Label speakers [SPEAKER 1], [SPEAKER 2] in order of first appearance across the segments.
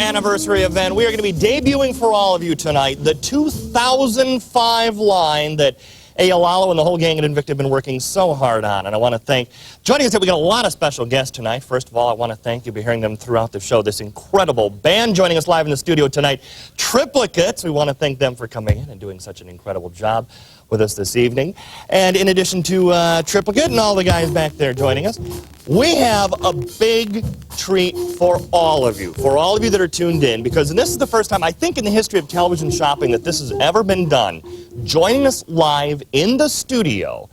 [SPEAKER 1] anniversary event. We are going to be debuting for all of you tonight the 2005 line that Lalo and the whole gang at Invicta have been working so hard on. And I want to thank, joining us, we got a lot of special guests tonight. First of all, I want to thank, you'll be hearing them throughout the show, this incredible band joining us live in the studio tonight, Triplicates. We want to thank them for coming in and doing such an incredible job with us this evening. And in addition to Triplicate and all the guys back there joining us, we have a big treat for all of you that are tuned in, because this is the first time, I think, in the history of television shopping that this has ever been done. Joining us live in the studio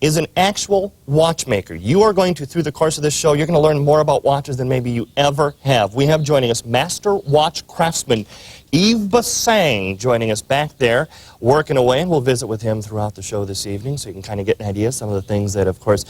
[SPEAKER 1] is an actual watchmaker. You are going to, through the course of this show, you're going to learn more about watches than maybe you ever have. We have joining us master watch craftsman Yves Bassang joining us back there, working away, and we'll visit with him throughout the show this evening so you can kind of get an idea of some of the things that, of course,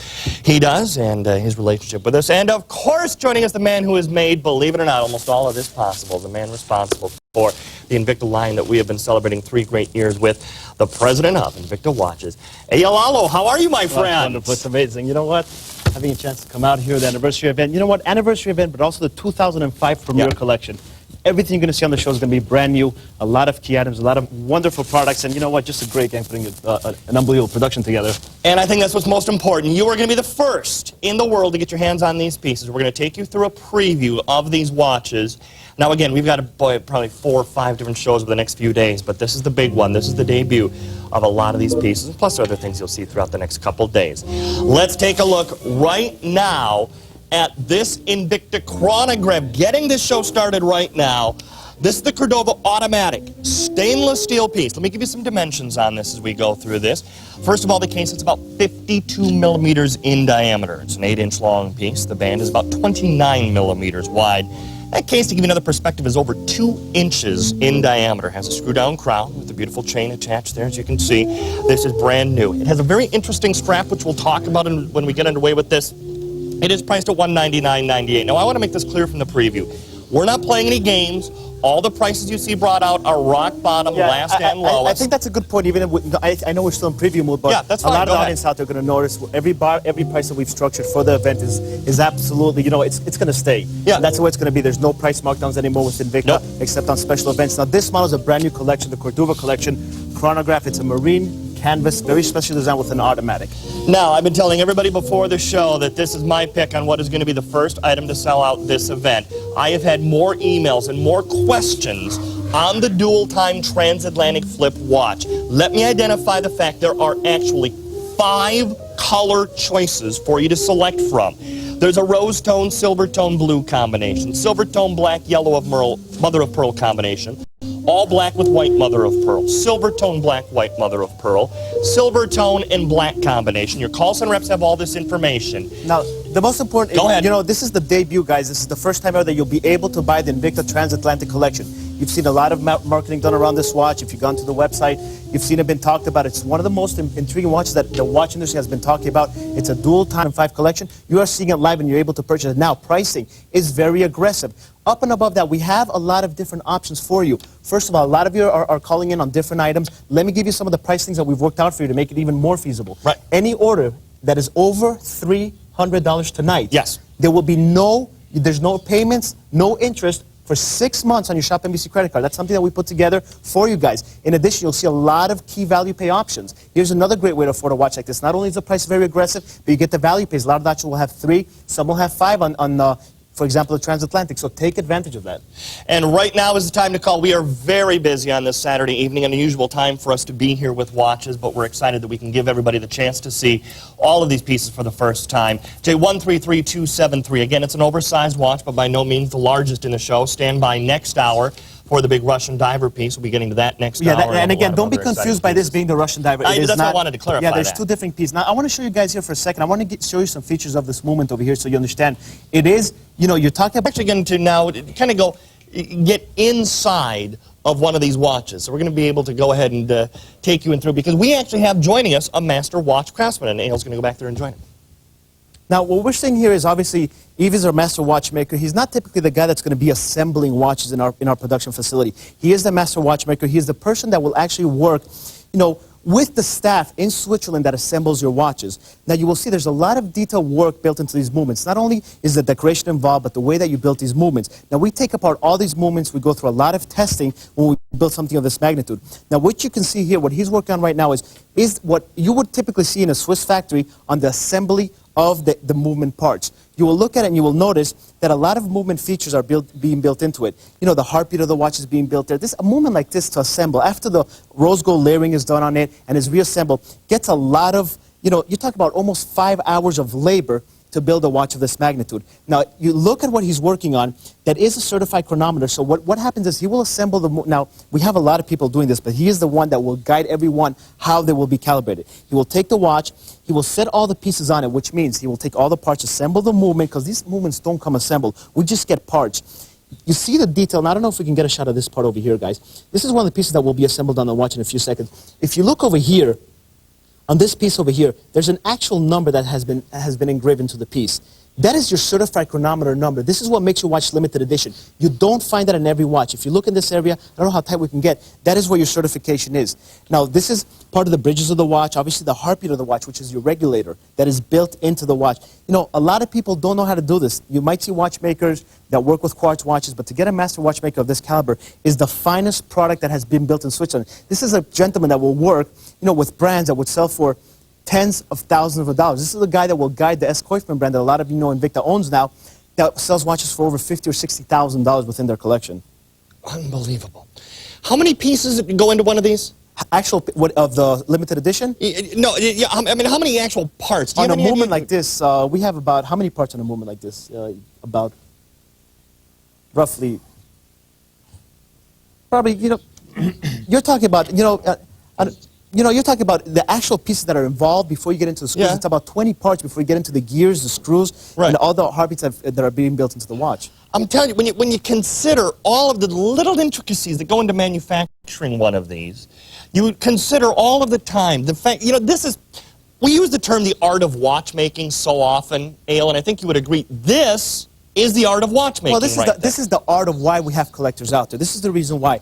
[SPEAKER 1] he does and his relationship with us. And, of course, joining us, the man who has made, believe it or not, almost all of this possible, the man responsible for the Invicta line that we have been celebrating 3 great years with, the president of Invicta Watches. Lalo, how are you, my friend?
[SPEAKER 2] That's wonderful. It's amazing. You know what? Having a chance to come out here, the anniversary event. You know what? Anniversary event, but also the 2005 premiere collection. Everything you're going to see on the show is going to be brand new. A lot of key items, a lot of wonderful products, and you know what? Just a great gang putting an unbelievable production together. And
[SPEAKER 1] I think that's what's most important. You are going to be the first in the world to get your hands on these pieces. We're going to take you through a preview of these watches. Now, again, we've got probably 4 or 5 different shows over the next few days, but this is the big one. This is the debut of a lot of these pieces, plus other things you'll see throughout the next couple days. Let's take a look right now at this Invicta Chronograph, getting this show started right now. This is the Cordoba automatic stainless steel piece. Let me give you some dimensions on this as we go through this. First of all, the case is about 52 millimeters in diameter. It's an 8-inch long piece. The band is about 29 millimeters wide. That case, to give you another perspective, is over 2 inches in diameter. It has a screw-down crown with a beautiful chain attached there, as you can see. This is brand new. It has a very interesting strap, which we'll talk about when we get underway with this. It is priced at $199.98. Now, I want to make this clear from the preview. We're not playing any games. All the prices you see brought out are rock bottom, last and lowest.
[SPEAKER 2] I think that's a good point. Even I know we're still in preview mode, but
[SPEAKER 1] that's fine.
[SPEAKER 2] A lot of the audience out there are going to notice every price that we've structured for the event is absolutely, you know, it's going to stay.
[SPEAKER 1] Yeah.
[SPEAKER 2] That's the way it's going to be. There's no price markdowns anymore with Invicta, except on special events. Now, this model is a brand new collection, the Cordoba collection, Chronograph. It's a marine canvas, very special design with an automatic.
[SPEAKER 1] Now, I've been telling everybody before the show that this is my pick on what is going to be the first item to sell out this event. I have had more emails and more questions on the dual-time Transatlantic flip watch. Let me identify the fact there are actually 5 color choices for you to select from. There's a rose tone, silver tone, blue combination, silver tone, black, yellow of mother of pearl combination, all black with white mother of pearl, silver tone, black, white mother of pearl, silver tone and black combination. Your call center reps have all this information.
[SPEAKER 2] Now, the most important,
[SPEAKER 1] Go ahead.
[SPEAKER 2] You know, this is the debut, guys. This is the first time ever that you'll be able to buy the Invicta Transatlantic collection. You've seen a lot of marketing done around this watch. If you've gone to the website, you've seen it been talked about. It's one of the most intriguing watches that the watch industry has been talking about. It's a dual time 5 collection. You are seeing it live and you're able to purchase it. Now, pricing is very aggressive. Up and above that, we have a lot of different options for you. First of all, a lot of you are calling in on different items. Let me give you some of the price things that we've worked out for you to make it even more feasible.
[SPEAKER 1] Right.
[SPEAKER 2] Any order that is over $300 tonight,
[SPEAKER 1] yes,
[SPEAKER 2] there will be there's no payments, no interest for 6 months on your ShopNBC credit card. That's something that we put together for you guys. In addition, you'll see a lot of key value pay options. Here's another great way to afford a watch like this. Not only is the price very aggressive, but you get the value pays. A lot of watches will have 3, some will have 5 on for example, the Transatlantic, so take advantage of that.
[SPEAKER 1] And right now is the time to call. We are very busy on this Saturday evening, an unusual time for us to be here with watches, but we're excited that we can give everybody the chance to see all of these pieces for the first time. J133273, again, it's an oversized watch, but by no means the largest in the show. Stand by next hour for the big Russian diver piece. We'll be getting to that next hour.
[SPEAKER 2] And again, don't be confused by this being the Russian diver.
[SPEAKER 1] That's what I wanted to clarify.
[SPEAKER 2] Yeah, there's 2 different pieces. Now, I want to show you guys here for a second. I want to show you some features of this movement over here so you understand. It is, you know, you're talking about...
[SPEAKER 1] Actually going to now kind of get inside of one of these watches. So we're going to be able to go ahead and take you in through, because we actually have joining us a master watch craftsman, and Aiel's going to go back there and join him.
[SPEAKER 2] Now, what we're seeing here is obviously Yves is our master watchmaker. He's not typically the guy that's going to be assembling watches in our production facility. He is the master watchmaker. He is the person that will actually work, you know, with the staff in Switzerland that assembles your watches. Now you will see there's a lot of detailed work built into these movements. Not only is the decoration involved, but the way that you built these movements. Now we take apart all these movements, we go through a lot of testing when we build something of this magnitude. Now what you can see here, what he's working on right now is what you would typically see in a Swiss factory on the assembly of the movement parts. You will look at it and you will notice that a lot of movement features are being built into it. You know, the heartbeat of the watch is being built there. A movement like this to assemble, after the rose gold layering is done on it and is reassembled, gets a lot of, you know, you talk about almost 5 hours of labor to build a watch of this magnitude. Now, you look at what he's working on, that is a certified chronometer. So what happens is he will assemble now, we have a lot of people doing this, but he is the one that will guide everyone how they will be calibrated. He will take the watch, he will set all the pieces on it, which means he will take all the parts, assemble the movement, because these movements don't come assembled. We just get parts. You see the detail, and I don't know if we can get a shot of this part over here, guys. This is one of the pieces that will be assembled on the watch in a few seconds. If you look over here, on this piece over here, there's an actual number that has been engraved into the piece. That is your certified chronometer number. This is what makes your watch limited edition. You don't find that in every watch. If you look in this area, I don't know how tight we can get, that is where your certification is. Now, this is part of the bridges of the watch, obviously the heartbeat of the watch, which is your regulator that is built into the watch. You know, a lot of people don't know how to do this. You might see watchmakers that work with quartz watches, but to get a master watchmaker of this caliber is the finest product that has been built in Switzerland. This is a gentleman that will work, you know, with brands that would sell for tens of thousands of dollars. This is the guy that will guide the S. Koifman brand that a lot of you know Invicta owns now, that sells watches for over $50,000 or $60,000 within their collection.
[SPEAKER 1] Unbelievable. How many pieces go into one of these?
[SPEAKER 2] Actual, of the limited edition?
[SPEAKER 1] No, yeah, I mean, how many actual parts?
[SPEAKER 2] On a movement like this, we have about, how many parts on a movement like this? About, roughly, probably, you know, you're talking about, you're talking about the actual pieces that are involved before you get into the screws.
[SPEAKER 1] Yeah.
[SPEAKER 2] It's about 20 parts before you get into the gears, the screws,
[SPEAKER 1] right,
[SPEAKER 2] and all the heartbeats that are being built into the watch.
[SPEAKER 1] I'm telling you, when you consider all of the little intricacies that go into manufacturing one of these, you consider all of the time, the fact, you know, we use the term the art of watchmaking so often, Ale, and I think you would agree, this is the art of watchmaking.
[SPEAKER 2] Well, this is the art of why we have collectors out there. This is the reason why.